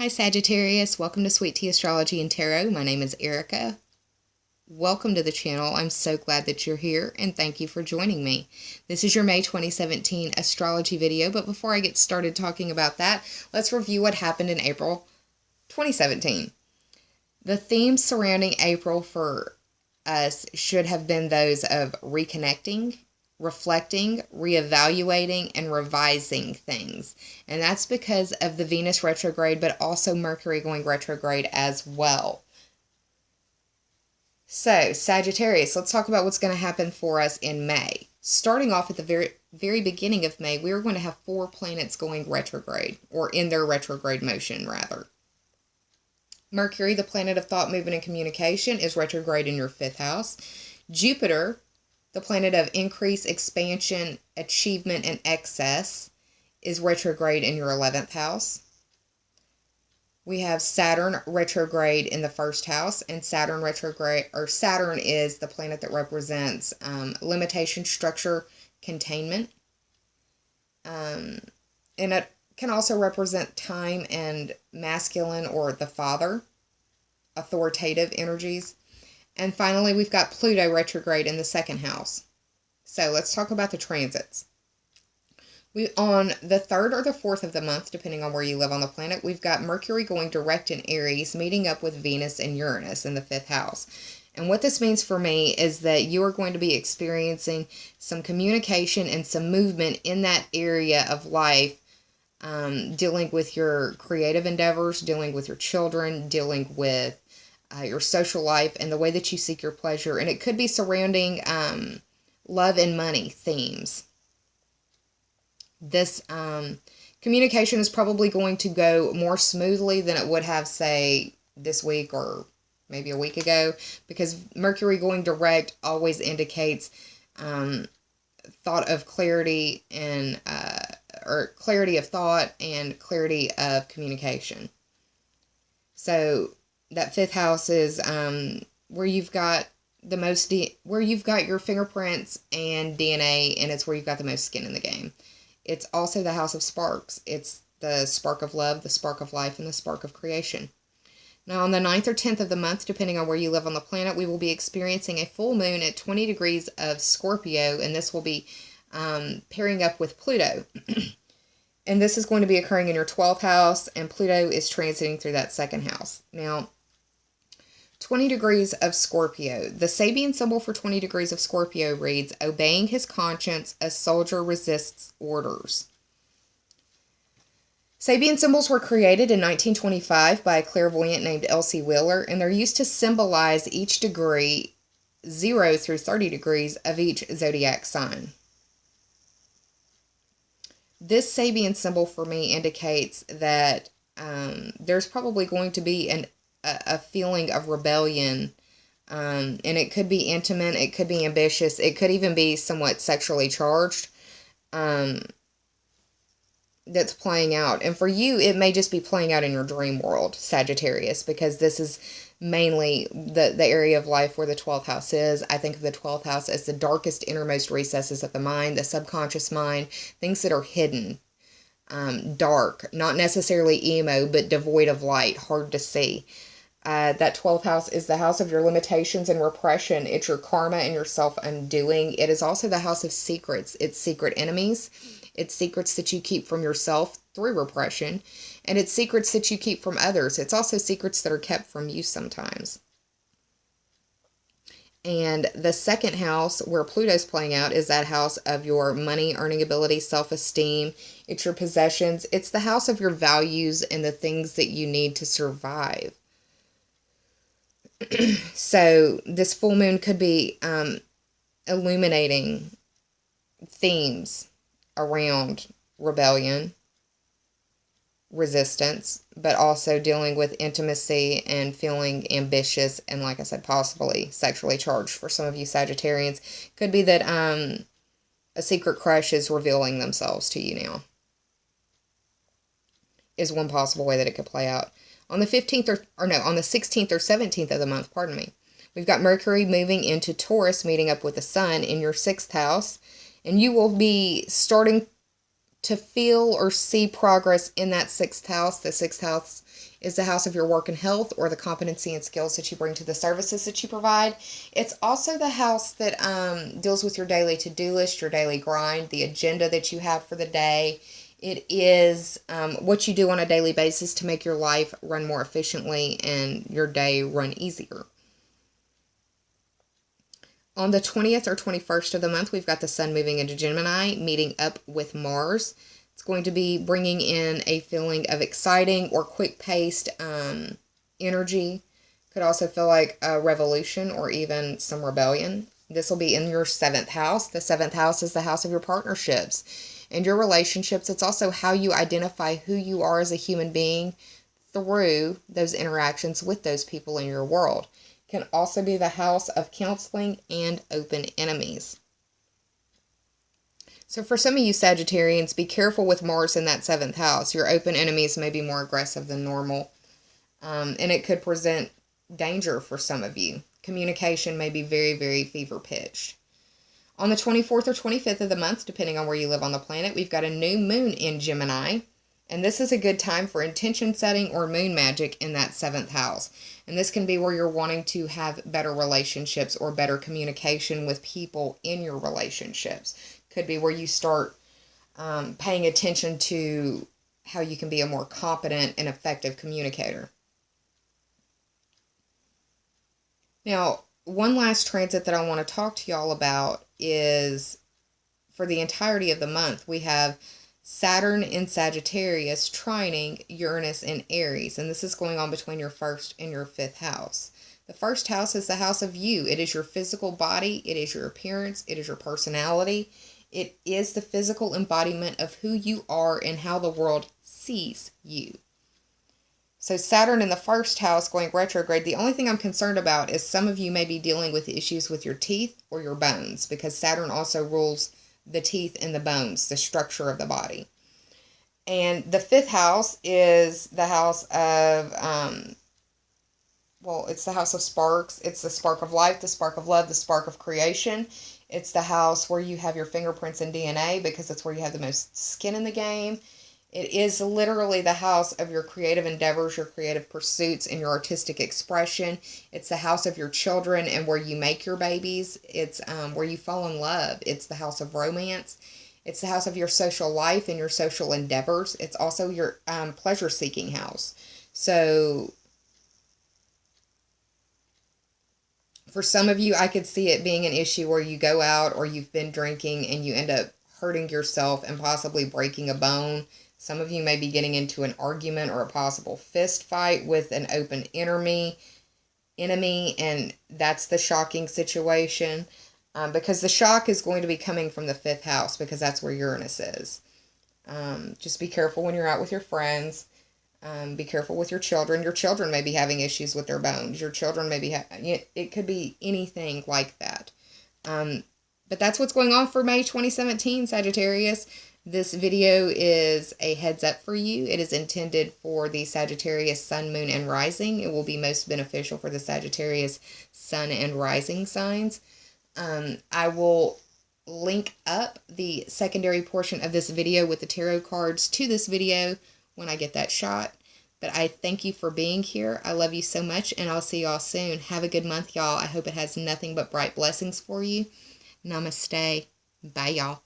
Hi Sagittarius, welcome to Sweet Tea Astrology and Tarot. My name is Erica. Welcome to the channel. I'm so glad that you're here and thank you for joining me. This is your May 2017 astrology video, but before I get started talking about that, let's review what happened in April 2017. The themes surrounding April for us should have been those of reconnecting, reflecting, reevaluating, and revising things. And that's because of the Venus retrograde, but also Mercury going retrograde as well. So, Sagittarius, let's talk about what's going to happen for us in May. Starting off at the very beginning of May, we are going to have 4 planets going retrograde, or in their retrograde motion, rather. Mercury, the planet of thought, movement, and communication, is retrograde in your 5th house. Jupiter, the planet of increase, expansion, achievement, and excess, is retrograde in your 11th house. We have Saturn retrograde in the 1st house, and Saturn is the planet that represents limitation, structure, containment. And it can also represent time and masculine or the father, authoritative energies. And finally, we've got Pluto retrograde in the 2nd house. So let's talk about the transits. On the 3rd or the 4th of the month, depending on where you live on the planet, we've got Mercury going direct in Aries, meeting up with Venus and Uranus in the 5th house. And what this means for me is that you are going to be experiencing some communication and some movement in that area of life, dealing with your creative endeavors, dealing with your children, dealing with your social life and the way that you seek your pleasure. And it could be surrounding love and money themes. This communication is probably going to go more smoothly than it would have, say, this week or maybe a week ago, because Mercury going direct always indicates thought of clarity and or clarity of thought and clarity of communication. So that 5th house is where you've got the most where you've got your fingerprints and DNA, and it's where you've got the most skin in the game. It's also the house of sparks. It's the spark of love, the spark of life, and the spark of creation. Now, on the 9th or 10th of the month, depending on where you live on the planet, we will be experiencing a full moon at 20 degrees of Scorpio, and this will be pairing up with Pluto. And this is going to be occurring in your 12th house, and Pluto is transiting through that 2nd house. Now, 20 degrees of Scorpio. The Sabian symbol for 20 degrees of Scorpio reads, obeying his conscience, a soldier resists orders. Sabian symbols were created in 1925 by a clairvoyant named Elsie Wheeler, and they're used to symbolize each degree, 0 through 30 degrees, of each zodiac sign. This Sabian symbol for me indicates that there's probably going to be a feeling of rebellion, and it could be intimate, it could be ambitious, it could even be somewhat sexually charged, that's playing out. And for you, it may just be playing out in your dream world, Sagittarius, because this is mainly the area of life where the 12th house is. I think of the 12th house as the darkest innermost recesses of the mind, the subconscious mind, things that are hidden, dark, not necessarily emo, but devoid of light, hard to see. That 12th house is the house of your limitations and repression. It's your karma and your self-undoing. It is also the house of secrets. It's secret enemies. It's secrets that you keep from yourself through repression. And it's secrets that you keep from others. It's also secrets that are kept from you sometimes. And the 2nd house, where Pluto's playing out, is that house of your money, earning ability, self-esteem. It's your possessions. It's the house of your values and the things that you need to survive. So this full moon could be illuminating themes around rebellion, resistance, but also dealing with intimacy and feeling ambitious and, like I said, possibly sexually charged. For some of you Sagittarians, could be that a secret crush is revealing themselves to you now, is one possible way that it could play out. On the 15th on the 16th or 17th of the month, pardon me, we've got Mercury moving into Taurus, meeting up with the Sun in your 6th house, and you will be starting to feel or see progress in that 6th house. The 6th house is the house of your work and health, or the competency and skills that you bring to the services that you provide. It's also the house that deals with your daily to-do list, your daily grind, the agenda that you have for the day. It is what you do on a daily basis to make your life run more efficiently and your day run easier. On the 20th or 21st of the month, we've got the sun moving into Gemini, meeting up with Mars. It's going to be bringing in a feeling of exciting or quick-paced energy. Could also feel like a revolution or even some rebellion. This will be in your 7th house. The 7th house is the house of your partnerships and your relationships. It's also how you identify who you are as a human being through those interactions with those people in your world. It can also be the house of counseling and open enemies. So for some of you Sagittarians, be careful with Mars in that 7th house. Your open enemies may be more aggressive than normal, and it could present danger for some of you. Communication may be very, very fever-pitched. On the 24th or 25th of the month, depending on where you live on the planet, we've got a new moon in Gemini, and this is a good time for intention setting or moon magic in that 7th house. And this can be where you're wanting to have better relationships or better communication with people in your relationships. Could be where you start paying attention to how you can be a more competent and effective communicator. Now, one last transit that I want to talk to y'all about is for the entirety of the month, we have Saturn in Sagittarius trining Uranus in Aries, and this is going on between your 1st and your 5th house. The 1st house is the house of you. It is your physical body. It is your appearance. It is your personality. It is the physical embodiment of who you are and how the world sees you. So Saturn in the 1st house going retrograde, the only thing I'm concerned about is some of you may be dealing with issues with your teeth or your bones, because Saturn also rules the teeth and the bones, the structure of the body. And the 5th house is the house of, it's the house of sparks. It's the spark of life, the spark of love, the spark of creation. It's the house where you have your fingerprints and DNA, because it's where you have the most skin in the game. It is literally the house of your creative endeavors, your creative pursuits, and your artistic expression. It's the house of your children and where you make your babies. It's where you fall in love. It's the house of romance. It's the house of your social life and your social endeavors. It's also your pleasure-seeking house. So for some of you, I could see it being an issue where you go out or you've been drinking and you end up hurting yourself and possibly breaking a bone. Some of you may be getting into an argument or a possible fist fight with an open enemy, and that's the shocking situation, because the shock is going to be coming from the 5th house, because that's where Uranus is. Just be careful when you're out with your friends. Be careful with your children. Your children may be having issues with their bones. Your children may be, it could be anything like that. But that's what's going on for May 2017, Sagittarius. This video is a heads up for you. It is intended for the Sagittarius sun, moon, and rising. It will be most beneficial for the Sagittarius sun and rising signs. I will link up the secondary portion of this video with the tarot cards to this video when I get that shot. But I thank you for being here. I love you so much, and I'll see y'all soon. Have a good month, y'all. I hope it has nothing but bright blessings for you. Namaste. Bye, y'all.